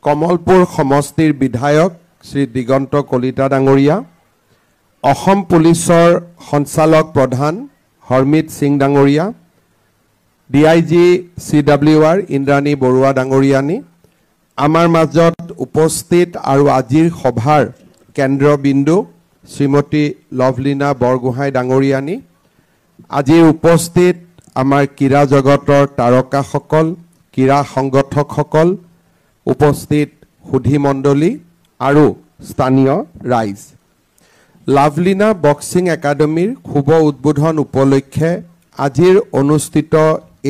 কমলপুৰ সমষ্টিৰ বিধায়ক শ্ৰী দিগন্ত কলিতা ডাঙৰীয়া, অসম পুলিচৰ সঞ্চালক প্ৰধান হৰমিত সিং ডাঙৰীয়া, DIG CWR ইন্দ্ৰাণী বৰুৱা ডাঙৰীয়ানী, আমাৰ মাজত উপস্থিত আৰু আজিৰ সভাৰ কেন্দ্ৰবিন্দু শ্ৰীমতী লভলীনা বৰগোহাঁই ডাঙৰীয়ানী, আজিৰ উপস্থিত আমাৰ ক্ৰীড়া জগতৰ তাৰকাসকল, ক্ৰীড়া সংগঠকসকল, উপস্থিত সুধী মণ্ডলী আৰু স্থানীয় ৰাইজ। লাভলীনা বক্সিং একাডেমীৰ শুভ উদ্বোধন উপলক্ষে আজিৰ অনুষ্ঠিত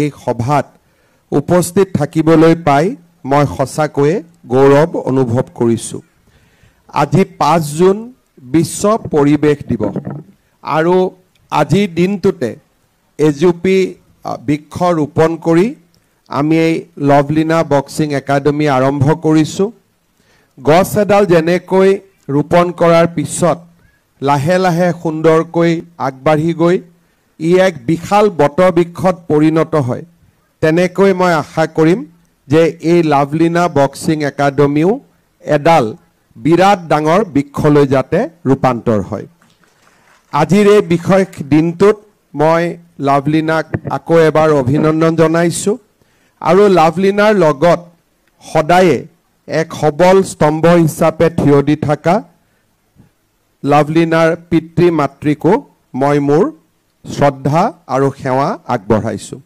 এই সভাত উপস্থিত থাকিবলৈ পাই মই সঁচাকৈয়ে গৌৰৱ অনুভৱ কৰিছোঁ। আজি 5 জুন বিশ্ব পৰিৱেশ দিৱস আৰু আজিৰ দিনটোতে এজুপি বৃক্ষ ৰোপণ কৰি আমি এই লভলীনা বক্সিং একাডেমী আৰম্ভ কৰিছোঁ। গছ এডাল যেনেকৈ ৰোপণ কৰাৰ পিছত লাহে লাহে সুন্দৰকৈ আগবাঢ়ি গৈ ই এক বিশাল বটবৃক্ষত পৰিণত হয়, তেনেকৈ মই আশা কৰিম যে এই লাভলীনা বক্সিং একাডেমীও এডাল বিৰাট ডাঙৰ বৃক্ষলৈ যাতে ৰূপান্তৰ হয়। আজিৰ এই বিশেষ দিনটোত মই লাভলীনাক আকৌ এবাৰ অভিনন্দন জনাইছোঁ আৰু লাভলীনাৰ লগত সদায়ে এক সবল স্তম্ভ হিচাপে থিয় দি থকা লাভলীনাৰ পিতৃ মাতৃকো মই মোৰ শ্ৰদ্ধা আৰু সেৱা আগবঢ়াইছোঁ।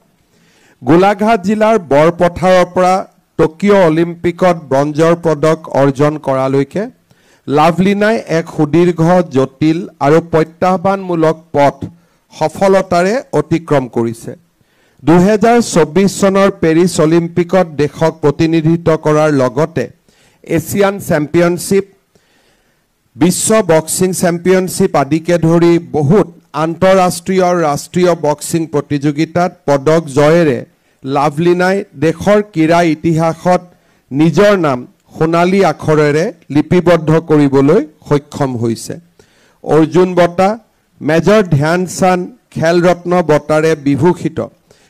গোলাঘাট জিলাৰ বৰপথাৰৰ পৰা টকিঅ' অলিম্পিকত ব্ৰঞ্জৰ পদক অৰ্জন কৰালৈকে লাভলীনাই এক সুদীৰ্ঘ জটিল আৰু প্ৰত্যাহ্বানমূলক পথ সফলতাৰে অতিক্ৰম কৰিছে। 2024 চনৰ পেৰিছ অলিম্পিকত দেশক প্ৰতিনিধিত্ব কৰাৰ লগতে এছিয়ান চেম্পিয়নশ্বিপ, বিশ্ব বক্সিং চেম্পিয়নশ্বিপ আদিকে ধৰি বহুত আন্তঃৰাষ্ট্ৰীয় আৰু ৰাষ্ট্ৰীয় বক্সিং প্ৰতিযোগিতাত পদক জয়েৰে লাভলীনাই দেশৰ ক্ৰীড়া ইতিহাসত নিজৰ নাম সোণালী আখৰেৰে লিপিবদ্ধ কৰিবলৈ সক্ষম হৈছে। অৰ্জুন বঁটা, মেজৰ ধ্যানচান্দ খেল ৰত্ন বঁটাৰে বিভূষিত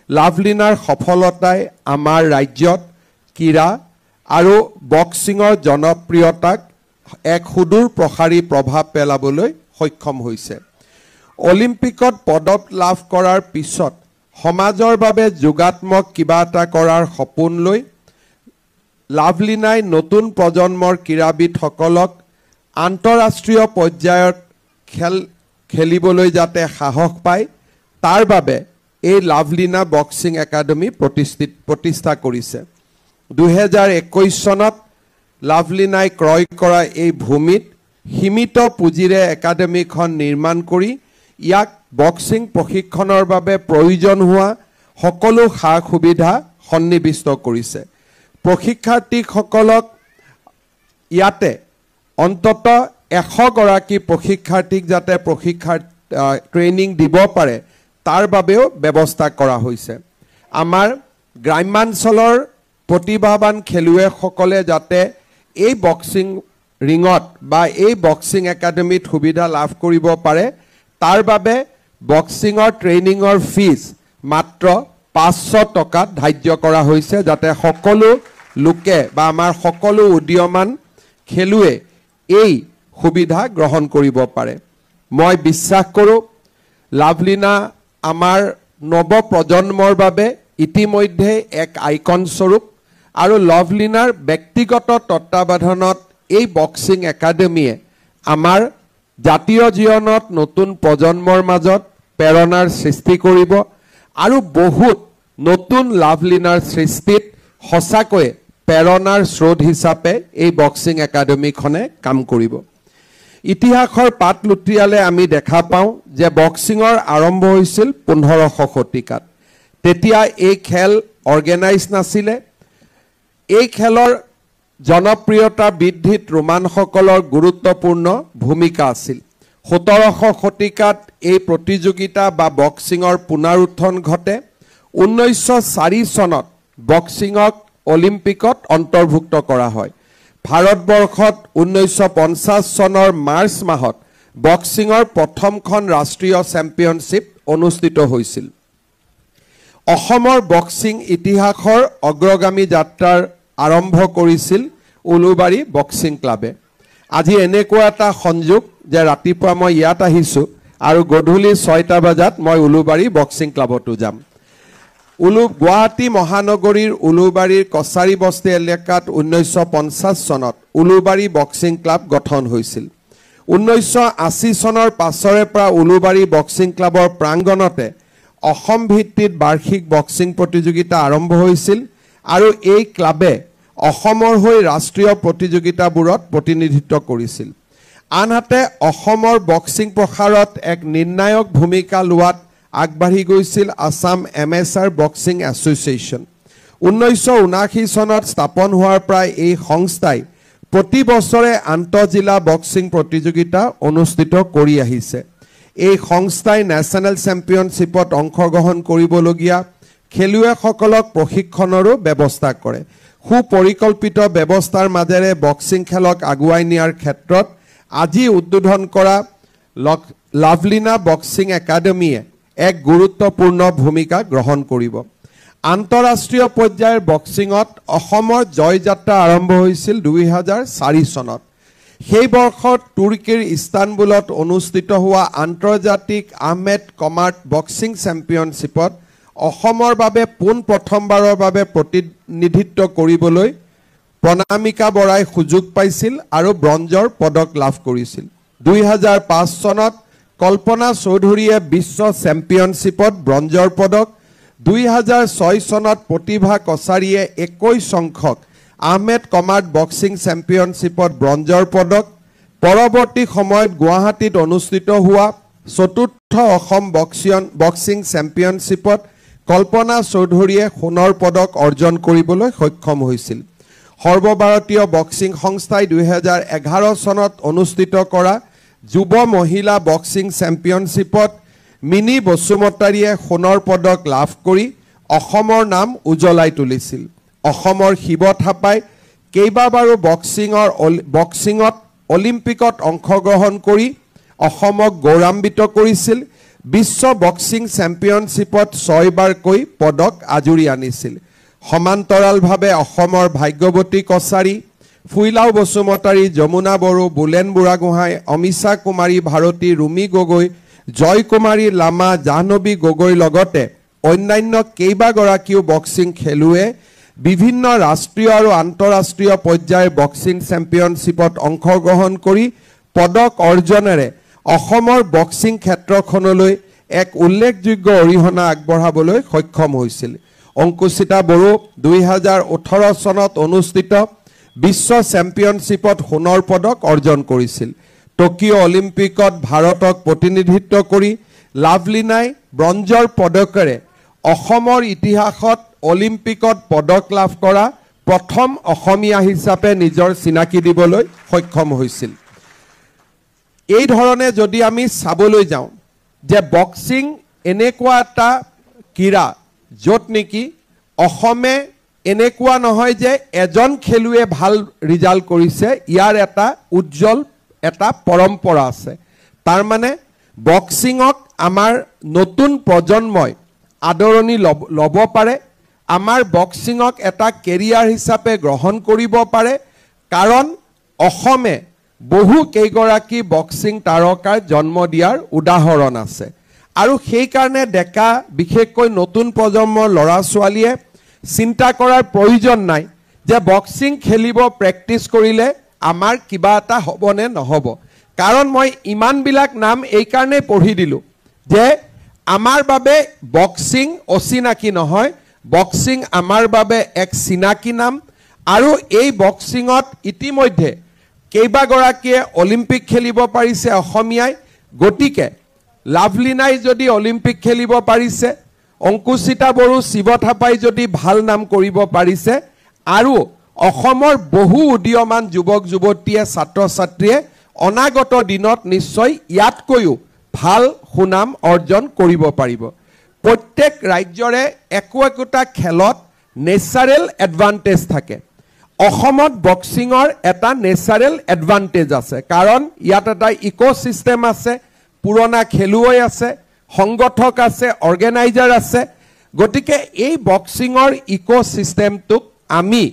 লাভলীনাৰ সফলতাই আমাৰ ৰাজ্যত ক্ৰীড়া আৰু বক্সিঙৰ জনপ্ৰিয়তাক এক সুদূৰ প্ৰসাৰী প্ৰভাৱ পেলাবলৈ সক্ষম হৈছে। অলিম্পিকত পদক লাভ কৰাৰ পিছত সমাজৰ বাবে যোগাত্মক কিবা এটা কৰাৰ সপোন লৈ লাভলীনাই নতুন প্ৰজন্মৰ ক্ৰীড়াবিদসকলক আন্তঃৰাষ্ট্ৰীয় পৰ্যায়ত খেলিবলৈ যাতে সাহস পায় তাৰ বাবে এই লাভলীনা বক্সিং একাডেমী প্ৰতিষ্ঠা কৰিছে। 2021 চনত লাভলীনাই ক্ৰয় কৰা এই ভূমিত সীমিত পুঁজিৰে একাডেমীখন নিৰ্মাণ কৰি ইয়াক বক্সিং প্ৰশিক্ষণৰ বাবে প্ৰয়োজন হোৱা সকলো সা সুবিধা সন্নিৱিষ্ট কৰিছে। প্ৰশিক্ষাৰ্থীসকলক ইয়াতে অন্তত 100 গৰাকী প্ৰশিক্ষাৰ্থীক যাতে ট্ৰেইনিং দিব পাৰে তাৰ বাবেও ব্যৱস্থা কৰা হৈছে। আমাৰ গ্ৰাম্যাঞ্চলৰ প্ৰতিভাৱান খেলুৱৈসকলে যাতে এই বক্সিং ৰিঙত বা এই বক্সিং একাডেমীত সুবিধা লাভ কৰিব পাৰে তাৰ বাবে বক্সিঙৰ ট্ৰেইনিঙৰ ফিজ মাত্ৰ 500 টকাত ধাৰ্য কৰা হৈছে, যাতে সকলো লোকে বা আমাৰ সকলো উদীয়মান খেলুৱৈ এই সুবিধা গ্ৰহণ কৰিব পাৰে। মই বিশ্বাস কৰোঁ লাভলীনা আমাৰ নৱ প্ৰজন্মৰ বাবে ইতিমধ্যে এক আইকন স্বৰূপ আৰু লাভলীনাৰ ব্যক্তিগত তত্ত্বাৱধানত এই বক্সিং একাডেমীয়ে আমাৰ জাতীয় জীৱনত নতুন প্ৰজন্মৰ মাজত প্ৰেৰণাৰ সৃষ্টি কৰিব আৰু বহুত নতুন লাভলীনাৰ সৃষ্টিত সঁচাকৈ প্ৰেৰণাৰ স্ৰোত হিচাপে এই বক্সিং একাডেমীখনে কাম কৰিব। ইতিহাসৰ পাত লুটিয়ালে আমি দেখা পাওঁ যে বক্সিঙৰ আৰম্ভ হৈছিল 1500 শতিকাত। তেতিয়া এই খেল অৰ্গেনাইজ নাছিলে। এই খেলৰ জনপ্ৰিয়তা বৃদ্ধিত ৰোমানসকলৰ গুৰুত্বপূৰ্ণ ভূমিকা আছিল। 1700 শতিকাত এই প্ৰতিযোগিতা বা বক্সিঙৰ পুনৰুত্থান ঘটে। 1904 চনত বক্সিঙক অলিম্পিকত অন্তৰ্ভুক্ত কৰা হয়। ভাৰতবৰ্ষত 1950 চনৰ মাৰ্চ মাহত বক্সিঙৰ প্ৰথমখন ৰাষ্ট্ৰীয় চেম্পিয়নশ্বিপ অনুষ্ঠিত হৈছিল। অসমৰ বক্সিং ইতিহাসৰ অগ্ৰগামী যাত্ৰাৰ আৰম্ভ কৰিছিল উলুবাৰী বক্সিং ক্লাবে। আজি এনেকুৱা এটা সংযোগ যে ৰাতিপুৱা মই ইয়াত আহিছোঁ আৰু গধূলি 6টা বজাত মই উলুবাৰী বক্সিং ক্লাবতো যাম। গুৱাহাটী মহানগৰীৰ উলুবাৰীৰ কছাৰী বস্তি এলেকাত 1950 চনত উলুবাৰী বক্সিং ক্লাব গঠন হৈছিল। 1980 চনৰ পাছৰে পৰা উলুবাৰী বক্সিং ক্লাবৰ প্ৰাংগণতে অসম ভিত্তিত বাৰ্ষিক বক্সিং প্ৰতিযোগিতা আৰম্ভ হৈছিল আৰু এই ক্লাবে অসমৰ হৈ ৰাষ্ট্ৰীয় প্ৰতিযোগিতাবোৰত প্ৰতিনিধিত্ব কৰিছিল। আনহাতে অসমৰ বক্সিং প্ৰসাৰত এক নিৰ্ণায়ক ভূমিকা লোৱাত আগবাঢ়ি গৈছিল আসাম এমেচাৰ বক্সিং এছ'চিয়েশ্যন। 1979 চনত স্থাপন হোৱাৰ পৰা এই সংস্থাই প্ৰতি বছৰে আন্তঃজিলা বক্সিং প্ৰতিযোগিতা অনুষ্ঠিত কৰি আহিছে। এই সংস্থাই নেশ্যনেল চেম্পিয়নশ্বিপত অংশগ্ৰহণ কৰিবলগীয়া খেলুৱৈসকলক প্ৰশিক্ষণৰো ব্যৱস্থা কৰে। সুপৰিকল্পিত ব্যৱস্থাৰ মাজেৰে বক্সিং খেলক আগুৱাই নিয়াৰ ক্ষেত্ৰত আজি উদ্বোধন কৰা লাভলিনা বক্সিং একাডেমীয়ে এক গুৰুত্বপূৰ্ণ ভূমিকা গ্ৰহণ কৰিব। আন্তঃৰাষ্ট্ৰীয় পৰ্যায়ৰ বক্সিঙত অসমৰ জয়যাত্ৰা আৰম্ভ হৈছিল 2004 চনত। সেই বৰ্ষত তুৰ্কীৰ ইস্তানবুলত অনুষ্ঠিত হোৱা আন্তৰ্জাতিক আহমেদ কমাৰ্ট বক্সিং চেম্পিয়নশ্বিপত অসমৰ বাবে প্ৰথমবাৰৰ বাবে প্ৰতিনিধিত্ব কৰিবলৈ প্ৰণামিকা বৰাই সুযোগ পাইছিল আৰু ব্ৰঞ্জৰ পদক লাভ কৰিছিল। 2005 চনত কল্পনা চৌধুৰীয়ে বিশ্ব চেম্পিয়নশ্বিপত ব্ৰঞ্জৰ পদক, 2006 চনত প্ৰতিভা কছাৰীয়ে 21 সংখ্যক আহমেদ কমাৰ্ট বক্সিং চেম্পিয়নশ্বিপত ব্ৰঞ্জৰ পদক, পৰৱৰ্তী সময়ত গুৱাহাটীত অনুষ্ঠিত হোৱা চতুৰ্থ অসম বক্সিং চেম্পিয়নশ্বিপত কল্পনা চৌধুৰীয়ে সোণৰ পদক অৰ্জন কৰিবলৈ সক্ষম হৈছিল। সৰ্বভাৰতীয় বক্সিং সংস্থাই 2011 চনত অনুষ্ঠিত কৰা যুৱ মহিলা বক্সিং চেম্পিয়নশ্বিপত মিনি বসুমতাৰীয়ে সোণৰ পদক লাভ কৰি অসমৰ নাম উজ্বলাই তুলিছিল। অসমৰ শিৱ থাপাই কেইবাবাৰো বক্সিঙত অলিম্পিকত অংশগ্ৰহণ কৰি অসমক গৌৰৱান্বিত কৰিছিল। বিশ্ব বক্সিং চেম্পিয়নশ্বিপত 6 বাৰকৈ পদক আজুৰি আনিছিল। সমান্তৰালভাৱে অসমৰ ভাগ্যৱতী কছাৰী, ফুইলাও বসুমতাৰী, যমুনা বড়ো, বুলেন বুঢ়াগোহাঁই, অমিশা কুমাৰী ভাৰতী, ৰুমি গগৈ, জয় কুমাৰী লামা, জাহ্নৱী গগৈৰ লগতে অন্যান্য কেইবাগৰাকীও বক্সিং খেলুৱৈয়ে বিভিন্ন ৰাষ্ট্ৰীয় আৰু আন্তঃৰাষ্ট্ৰীয় পৰ্যায়ৰ বক্সিং চেম্পিয়নশ্বিপত অংশগ্ৰহণ কৰি পদক অৰ্জনেৰে অসমৰ বক্সিং ক্ষেত্ৰখনলৈ এক উল্লেখযোগ্য অৰিহণা আগবঢ়াবলৈ সক্ষম হৈছিল। অংকুচিতা বড়ো 2018 চনত অনুষ্ঠিত বিশ্ব চেম্পিয়নশ্বিপত সোণৰ পদক অৰ্জন কৰিছিল। টকিঅ' অলিম্পিকত ভাৰতক প্ৰতিনিধিত্ব কৰি লাভলিনাই ব্ৰঞ্জৰ পদকেৰে অসমৰ ইতিহাসত অলিম্পিকত পদক লাভ কৰা প্ৰথম অসমীয়া হিচাপে নিজৰ চিনাকি দিবলৈ সক্ষম হৈছিল। এই ধৰণে যদি আমি চাবলৈ যাওঁ যে বক্সিং এনেকুৱা এটা ক্ৰীড়া য'ত নেকি অসমে এনেকুৱা নহয় যে এজন খেলুৱৈয়ে ভাল ৰিজাল্ট কৰিছে, ইয়াৰ এটা উজ্জ্বল এটা পৰম্পৰা আছে। তাৰ মানে বক্সিঙক আমাৰ নতুন প্ৰজন্মই আদৰণি ল'ব পাৰে, আমাৰ বক্সিঙক এটা কেৰিয়াৰ হিচাপে গ্ৰহণ কৰিব পাৰে, কাৰণ অসমে বহু কেইগৰাকী বক্সিং তাৰকাৰ জন্ম দিয়াৰ উদাহৰণ আছে। আৰু সেইকাৰণে ডেকা বিশেষকৈ নতুন প্ৰজন্মৰ ল'ৰা ছোৱালীয়ে চিন্তা কৰাৰ প্ৰয়োজন নাই যে বক্সিং খেলিব প্ৰেক্টিছ কৰিলে আমাৰ কিবা এটা হ'বনে নহ'ব। কাৰণ মই ইমানবিলাক নাম এইকাৰণেই পঢ়ি দিলোঁ যে আমাৰ বাবে বক্সিং অচিনাকি নহয়, বক্সিং আমাৰ বাবে এক চিনাকি নাম। আৰু এই বক্সিঙত ইতিমধ্যে কেইবাগৰাকীয়ে অলিম্পিক খেলিব পাৰিছে অসমীয়াই। গতিকে লাভলিনাই যদি অলিম্পিক খেলিব পাৰিছে, অংকুচিতা বড়ো, শিৱ থাপাই যদি ভাল নাম কৰিব পাৰিছে, আৰু অসমৰ বহু উদীয়মান যুৱক যুৱতীয়ে ছাত্ৰ ছাত্ৰীয়ে অনাগত দিনত নিশ্চয় ইয়াতকৈও ভাল সুনাম অৰ্জন কৰিব পাৰিব। প্ৰত্যেক ৰাজ্যৰে একোটা খেলত নেচাৰেল এডভান্টেজ থাকে। অসমত বক্সিঙৰ এটা নেচাৰেল এডভান্টেজ আছে, কাৰণ ইয়াত এটা ইক'চিষ্টেম আছে, পুৰণা খেলুৱৈ আছে, সংগঠক আছে, অৰ্গেনাইজাৰ আছে। গতিকে এই বক্সিঙৰ ইক'চিষ্টেমটোক আমি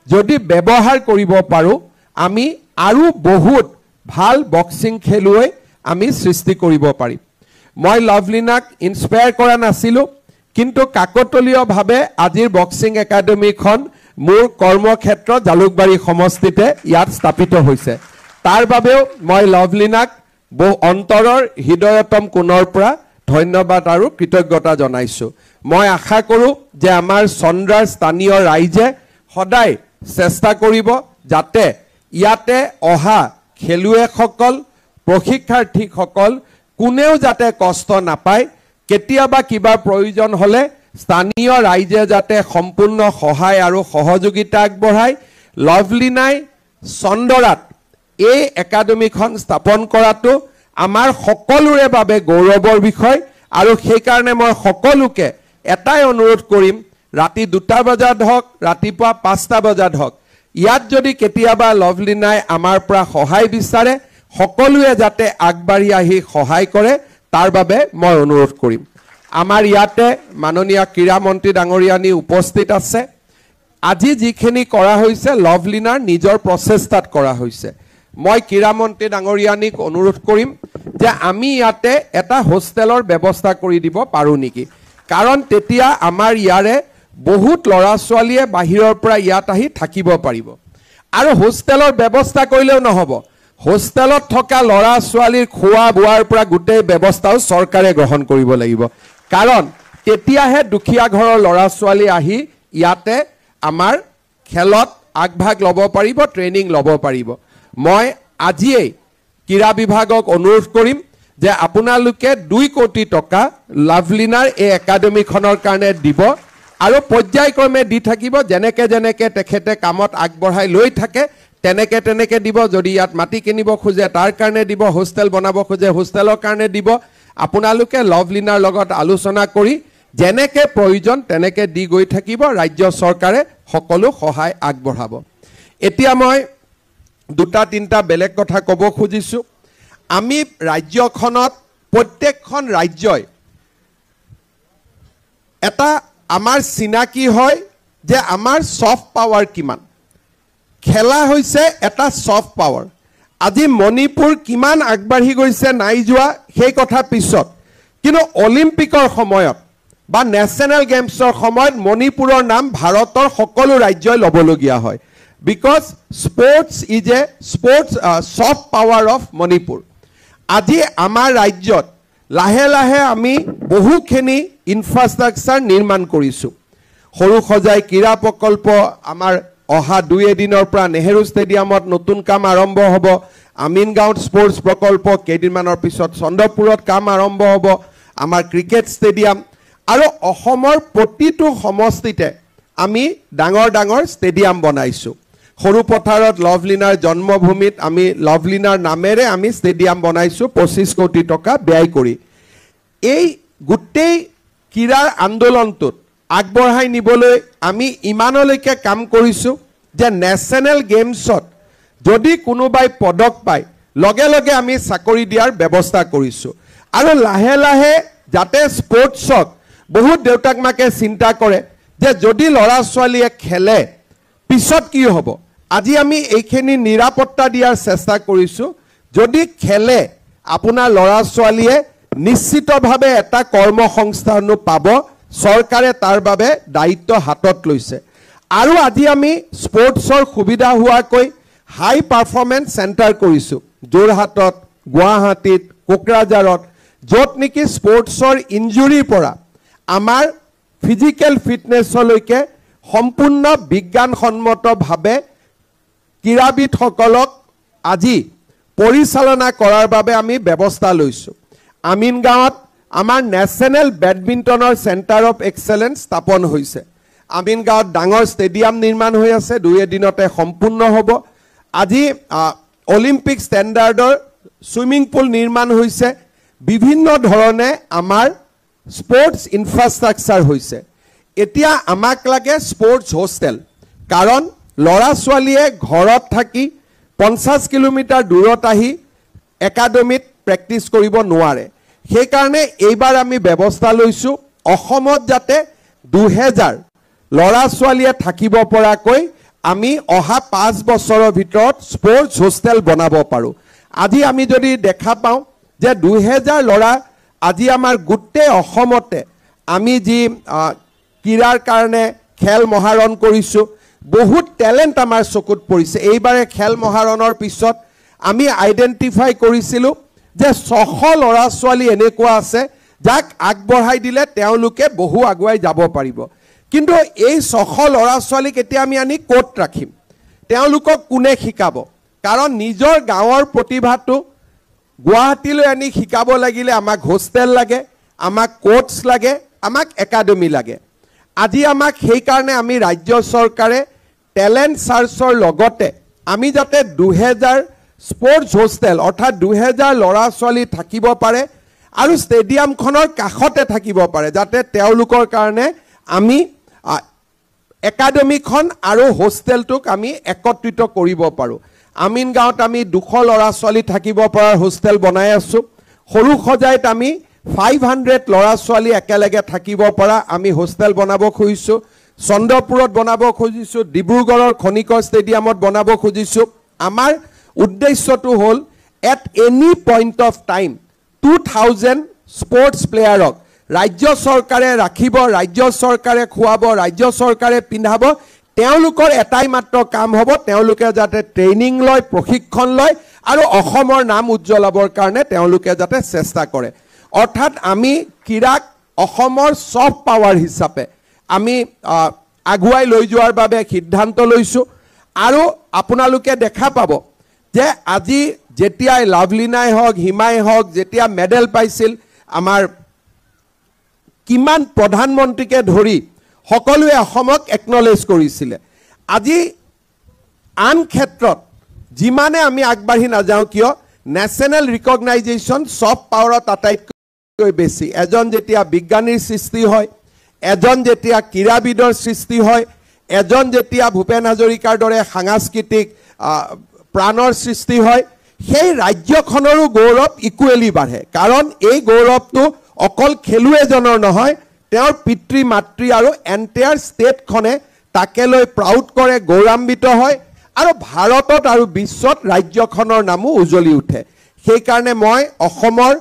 যদি ব্যৱহাৰ কৰিব পাৰোঁ আমি আৰু বহুত ভাল বক্সিং খেলুৱৈ আমি সৃষ্টি কৰিব পাৰিম মই লাভলিনাক ইনস্পায়াৰ কৰা নাছিলোঁ কিন্তু কাকতলীয়ভাৱে আজিৰ বক্সিং একাডেমীখন মোৰ কৰ্মক্ষেত্ৰ জালুকবাৰী সমষ্টিতে ইয়াত স্থাপিত হৈছে তাৰ বাবেও মই লাভলিনাক বহু অন্তৰৰ হৃদয়তম কোণৰ পৰা ধন্যবাদ আৰু কৃতজ্ঞতা জনাইছোঁ মই আশা কৰোঁ যে আমাৰ চন্দ্ৰাৰ স্থানীয় ৰাইজে সদায় চেষ্টা কৰিব যাতে ইয়াতে অহা খেলুৱৈসকল প্ৰশিক্ষাৰ্থীসকল কোনেও যাতে কষ্ট নাপায় কেতিয়াবা কিবা প্ৰয়োজন হ'লে স্থানীয় ৰাইজে যাতে সম্পূৰ্ণ সহায় আৰু সহযোগিতা আগবঢ়ায় লাভলিনাই চন্দৰাত এই একাডেমীখন স্থাপন কৰাটো আমাৰ সকলোৰে বাবে গৌৰৱৰ বিষয় আৰু সেইকাৰণে মই সকলোকে এটাই অনুৰোধ কৰিম ৰাতি 2টা বজাত হওক ৰাতিপুৱা 5টা বজাত হওক ইয়াত যদি কেতিয়াবা লাভলিনাই আমাৰ পৰা সহায় বিচাৰে সকলোৱে যাতে আগবাঢ়ি আহি সহায় কৰে তাৰ বাবে মই অনুৰোধ কৰিম আমাৰ ইয়াতে মাননীয় ক্ৰীড়া মন্ত্ৰী ডাঙৰীয়ানী উপস্থিত আছে আজি যিখিনি কৰা হৈছে লাভলিনাৰ নিজৰ প্ৰচেষ্টাত কৰা হৈছে মই ক্ৰীড়া মন্ত্ৰী ডাঙৰীয়ানীক অনুৰোধ কৰিম যে আমি ইয়াতে এটা হোষ্টেলৰ ব্যৱস্থা কৰি দিব পাৰোঁ নেকি কাৰণ তেতিয়া আমাৰ ইয়াৰে বহুত ল'ৰা ছোৱালীয়ে বাহিৰৰ পৰা ইয়াত আহি থাকিব পাৰিব আৰু হোষ্টেলৰ ব্যৱস্থা কৰিলেও নহ'ব হোষ্টেলত থকা ল'ৰা ছোৱালীৰ খোৱা বোৱাৰ পৰা গোটেই ব্যৱস্থাও চৰকাৰে গ্ৰহণ কৰিব লাগিব কাৰণ তেতিয়াহে দুখীয়া ঘৰৰ ল'ৰা ছোৱালী আহি ইয়াতে আমাৰ খেলত আগভাগ ল'ব পাৰিব ট্ৰেইনিং ল'ব পাৰিব মই আজিয়েই ক্ৰীড়া বিভাগক অনুৰোধ কৰিম যে আপোনালোকে 2 কোটি টকা লাভলিনাৰ এই একাডেমীখনৰ কাৰণে দিব আৰু পৰ্যায়ক্ৰমে দি থাকিব যেনেকৈ যেনেকৈ তেখেতে কামত আগবঢ়াই লৈ থাকে তেনেকৈ দিব যদি ইয়াত মাটি কিনিব খোজে তাৰ কাৰণে দিব হোষ্টেল বনাব খোজে হোষ্টেলৰ কাৰণে দিব আপোনালোকে লাভলিনাৰ লগত আলোচনা কৰি যেনেকৈ প্ৰয়োজন তেনেকৈ দি গৈ থাকিব ৰাজ্য চৰকাৰে সকলো সহায় আগবঢ়াব এতিয়া মই 2-3টা বেলেগ কথা ক'ব খুজিছোঁ আমি ৰাজ্যখনত প্ৰত্যেকখন ৰাজ্যই এটা আমাৰ চিনাকি হয় যে আমাৰ সফট পাৱাৰ কিমান খেলা হৈছে এটা সফট পাৱাৰ আজি মণিপুৰ কিমান আগবাঢ়ি গৈছে নাই যোৱা সেই কথা পিছত কিন্তু অলিম্পিকৰ সময়ত বা নেশ্যনেল গেমছৰ সময়ত মণিপুৰৰ নাম ভাৰতৰ সকলো ৰাজ্যই ল'বলগীয়া হয় because sports is a soft power of Manipur. আজি আমাৰ ৰাজ্যত লাহে লাহে আমি বহুখিনি ইনফ্ৰাষ্ট্ৰাকচাৰ নিৰ্মাণ কৰিছোঁ সৰু সজাই ক্ৰীড়া প্ৰকল্প আমাৰ অহা 2 দিনৰ পৰা নেহেৰু ষ্টেডিয়ামত নতুন কাম আৰম্ভ হ'ব আমিনগাঁৱত স্পৰ্টছ প্ৰকল্প কেইদিনমানৰ পিছত চন্দ্ৰপুৰত কাম আৰম্ভ হ'ব আমাৰ ক্ৰিকেট ষ্টেডিয়াম আৰু অসমৰ প্ৰতিটো সমষ্টিতে আমি ডাঙৰ ডাঙৰ ষ্টেডিয়াম বনাইছোঁ সৰু পথাৰত লাভলিনাৰ জন্মভূমিত আমি লাভলিনাৰ নামেৰে আমি ষ্টেডিয়াম বনাইছোঁ 25 কোটি টকা ব্যয় কৰি এই গোটেই ক্ৰীড়াৰ আন্দোলনটোত আগবঢ়াই নিবলৈ আমি ইমানলৈকে কাম কৰিছোঁ যে নেশ্যনেল গেমছত যদি কোনোবাই পদক পায় লগে লগে আমি চাকৰি দিয়াৰ ব্যৱস্থা কৰিছোঁ আৰু লাহে লাহে যাতে স্পৰ্টছক বহুত দেউতাক মাকে চিন্তা কৰে যে যদি ল'ৰা ছোৱালীয়ে খেলে পিছত কি হ'ব আজি আমি এইখিনি নিৰাপত্তা দিয়াৰ চেষ্টা কৰিছোঁ যদি খেলে আপোনাৰ ল'ৰা ছোৱালীয়ে নিশ্চিতভাৱে এটা কৰ্মসংস্থানো পাব চৰকাৰে তাৰ বাবে দায়িত্ব হাতত লৈছে আৰু আজি আমি স্পৰ্টছৰ সুবিধা হোৱাকৈ হাই পাৰফৰ্মেন্স চেণ্টাৰ কৰিছোঁ যোৰহাটত গুৱাহাটীত কোকৰাঝাৰত য'ত নেকি স্পৰ্টছৰ ইনজুৰিৰ পৰা আমাৰ ফিজিকেল ফিটনেছলৈকে সম্পূৰ্ণ বিজ্ঞানসন্মতভাৱে ক্ৰীড়াবিদসকলক আজি পৰিচালনা কৰাৰ বাবে আমি ব্যৱস্থা লৈছোঁ আমিনগাঁৱত আমাৰ নেশ্যনেল বেডমিণ্টনৰ চেণ্টাৰ অফ এক্সেলেঞ্চ স্থাপন হৈছে আমিনগাঁৱত ডাঙৰ ষ্টেডিয়াম নিৰ্মাণ হৈ আছে 2 দিনতে সম্পূৰ্ণ হ'ব আজি অলিম্পিক ষ্টেণ্ডাৰ্ডৰ ছুইমিং পুল নিৰ্মাণ হৈছে বিভিন্ন ধৰণে আমাৰ স্পৰ্টছ ইনফ্ৰাষ্ট্ৰাকচাৰ হৈছে এতিয়া আমাক লাগে স্পৰ্টছ হোষ্টেল কাৰণ ল'ৰা ছোৱালীয়ে ঘৰত থাকি 50 কিলোমিটাৰ দূৰত আহি একাডেমীত প্ৰেক্টিছ কৰিব নোৱাৰে সেইকাৰণে এইবাৰ আমি ব্যৱস্থা লৈছোঁ অসমত যাতে 2000 ল'ৰা ছোৱালীয়ে থাকিব পৰাকৈ আমি অহা 5 বছৰৰ ভিতৰত স্পৰ্টছ হোষ্টেল বনাব পাৰোঁ আজি আমি যদি দেখা পাওঁ যে 2000 ল'ৰা আজি আমাৰ গোটেই অসমতে আমি যি ক্ৰীড়াৰ কাৰণে খেল মহাৰণ কৰিছোঁ বহুত টেলেণ্ট আমাৰ চকুত পৰিছে এইবাৰে খেল মহাৰণৰ পিছত আমি আইডেন্টিফাই কৰিছিলোঁ যে 600 ল'ৰা ছোৱালী এনেকুৱা আছে যাক আগবঢ়াই দিলে তেওঁলোকে বহু আগুৱাই যাব পাৰিব কিন্তু এই 600 ল'ৰা ছোৱালীক এতিয়া আমি আনি ক'ত ৰাখিম তেওঁলোকক কোনে শিকাব কাৰণ নিজৰ গাঁৱৰ প্ৰতিভাটো গুৱাহাটীলৈ আনি শিকাব লাগিলে আমাক হোষ্টেল লাগে আমাক কোচ লাগে আমাক একাডেমি লাগে আজি আমাক সেই কাৰণে আমি ৰাজ্য চৰকাৰে টেলেণ্ট সাৰ্চৰ লগতে আমি যাতে 2000 স্পৰ্টছ হোষ্টেল অৰ্থাৎ 2000 ল'ৰা ছোৱালী থাকিব পাৰে আৰু ষ্টেডিয়ামখনৰ কাষতে থাকিব পাৰে যাতে তেওঁলোকৰ কাৰণে আমি একাডেমিখন আৰু হোষ্টেলটোক আমি একত্ৰিত কৰিব পাৰোঁ আমিন গাঁৱত আমি 200 ল'ৰা ছোৱালী থাকিব পৰা হোষ্টেল বনাই আছোঁ সৰু সজাইত আমি 500 ল'ৰা ছোৱালী একেলগে থাকিব পৰা আমি হোষ্টেল বনাব খুজিছোঁ চন্দ্ৰপুৰত বনাব খুজিছোঁ ডিব্ৰুগড়ৰ খনিকৰ ষ্টেডিয়ামত বনাব খুজিছোঁ আমাৰ উদ্দেশ্যটো হ'ল at any point of time 2000 sports প্লেয়াৰক ৰাজ্য চৰকাৰে ৰাখিব ৰাজ্য চৰকাৰে খুৱাব ৰাজ্য চৰকাৰে পিন্ধাব তেওঁলোকৰ এটাই মাত্ৰ কাম হ'ব তেওঁলোকে যাতে ট্ৰেইনিং লয় প্ৰশিক্ষণ লয় আৰু অসমৰ নাম উজ্জ্বলাবৰ কাৰণে তেওঁলোকে যাতে চেষ্টা কৰে অৰ্থাৎ আমি ক্ৰীড়াক অসমৰ সফট পাৱাৰ হিচাপে আমি আগুৱাই লৈ যোৱাৰ বাবে সিদ্ধান্ত লৈছোঁ আৰু আপোনালোকে দেখা পাব যে আজি যেতিয়া লাভলিনাই হওক হিমাই হওক যেতিয়া মেডেল পাইছিল আমাৰ কিমান প্ৰধানমন্ত্ৰীকে ধৰি সকলোৱে অসমক একনলেজ কৰিছিলে আজি আন ক্ষেত্ৰত যিমানে আমি আগবাঢ়ি নাযাওঁ কিয় নেশ্যনেল ৰিকগনাইজেশ্যন সফট পাৱাৰত আটাইতকৈ বেছি এজন যেতিয়া বিজ্ঞানীৰ সৃষ্টি হয় এজন যেতিয়া ক্ৰীড়াবিদৰ সৃষ্টি হয় এজন যেতিয়া ভূপেন হাজৰিকাৰ দৰে সাংস্কৃতিক প্ৰাণৰ সৃষ্টি হয় সেই ৰাজ্যখনৰো গৌৰৱ ইকুৱেলি বাঢ়ে কাৰণ এই গৌৰৱটো অকল খেলুৱৈজনৰ নহয় তেওঁৰ পিতৃ মাতৃ আৰু এণ্টায়াৰ ষ্টেটখনে তাকে লৈ প্ৰাউড কৰে গৌৰৱান্বিত হয় আৰু ভাৰতত আৰু বিশ্বত ৰাজ্যখনৰ নামো উজ্বলি উঠে সেইকাৰণে মই অসমৰ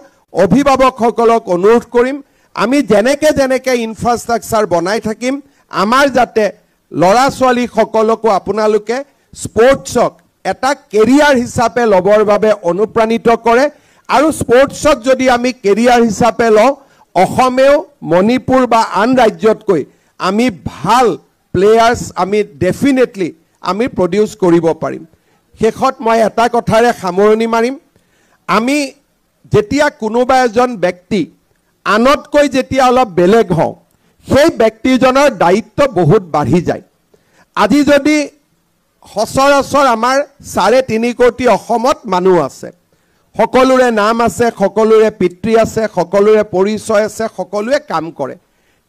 অভিভাৱকসকলক অনুৰোধ কৰিম আমি যেনেকৈ ইনফ্ৰাষ্ট্ৰাকচাৰ বনাই থাকিম আমাৰ যাতে ল'ৰা ছোৱালীসকলকো আপোনালোকে স্পৰ্টছক এটা কেৰিয়াৰ হিচাপে ল'বৰ বাবে অনুপ্ৰাণিত কৰে আৰু স্পৰ্টছক যদি আমি কেৰিয়াৰ হিচাপে লওঁ অসমেও মণিপুৰ বা আন ৰাজ্যতকৈ আমি ভাল প্লেয়াৰ্ছ আমি ডেফিনেটলি আমি প্ৰডিউচ কৰিব পাৰিম শেষত মই এটা কথাৰে সামৰণি মাৰিম আমি যেতিয়া কোনোবা এজন ব্যক্তি আনতকৈ যেতিয়া অলপ বেলেগ হওঁ সেই ব্যক্তিজনৰ দায়িত্ব বহুত বাঢ়ি যায় আজি যদি সচৰাচৰ আমাৰ 3.5 কোটি অসমত মানুহ আছে সকলোৰে নাম আছে সকলোৰে পিতৃ আছে সকলোৰে পৰিচয় আছে সকলোৱে কাম কৰে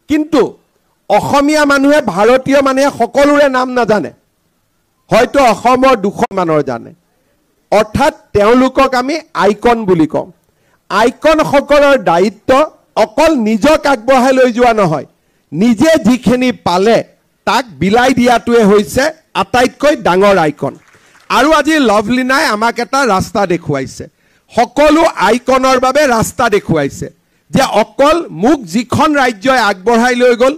কিন্তু অসমীয়া মানুহে ভাৰতীয় মানুহে সকলোৰে নাম নাজানে হয়তো অসমৰ 200 মানৰ জানে অৰ্থাৎ তেওঁলোকক আমি আইকন বুলি কওঁ আইকনসকলৰ দায়িত্ব অকল নিজক আগবঢ়াই লৈ যোৱা নহয় নিজে যিখিনি পালে তাক বিলাই দিয়াটোৱে হৈছে আটাইতকৈ ডাঙৰ আইকন আৰু আজি লাভলিনাই আমাক এটা ৰাস্তা দেখুৱাইছে সকলো আইকনৰ বাবে ৰাস্তা দেখুৱাইছে যে অকল মোক যিখন ৰাজ্যই আগবঢ়াই লৈ গ'ল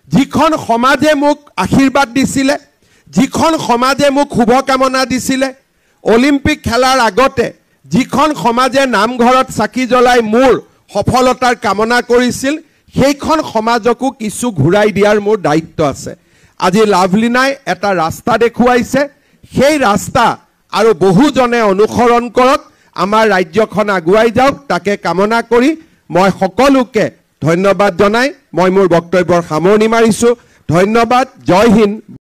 যিখন সমাজে মোক আশীৰ্বাদ দিছিলে যিখন সমাজে মোক শুভকামনা দিছিলে অলিম্পিক খেলাৰ আগতে যিখন সমাজে নামঘৰত চাকি জ্বলাই মোৰ সফলতাৰ কামনা কৰিছিল সেইখন সমাজকো কিছু ঘূৰাই দিয়াৰ মোৰ দায়িত্ব আছে আজি লাভলিনাই এটা ৰাস্তা দেখুৱাইছে সেই ৰাস্তা আৰু বহুজনে অনুসৰণ কৰক আমাৰ ৰাজ্যখন আগুৱাই যাওক তাকে কামনা কৰি মই সকলোকে ধন্যবাদ জনাই মই মোৰ বক্তব্যৰ সামৰণি মাৰিছোঁ ধন্যবাদ জয় হিন্দ।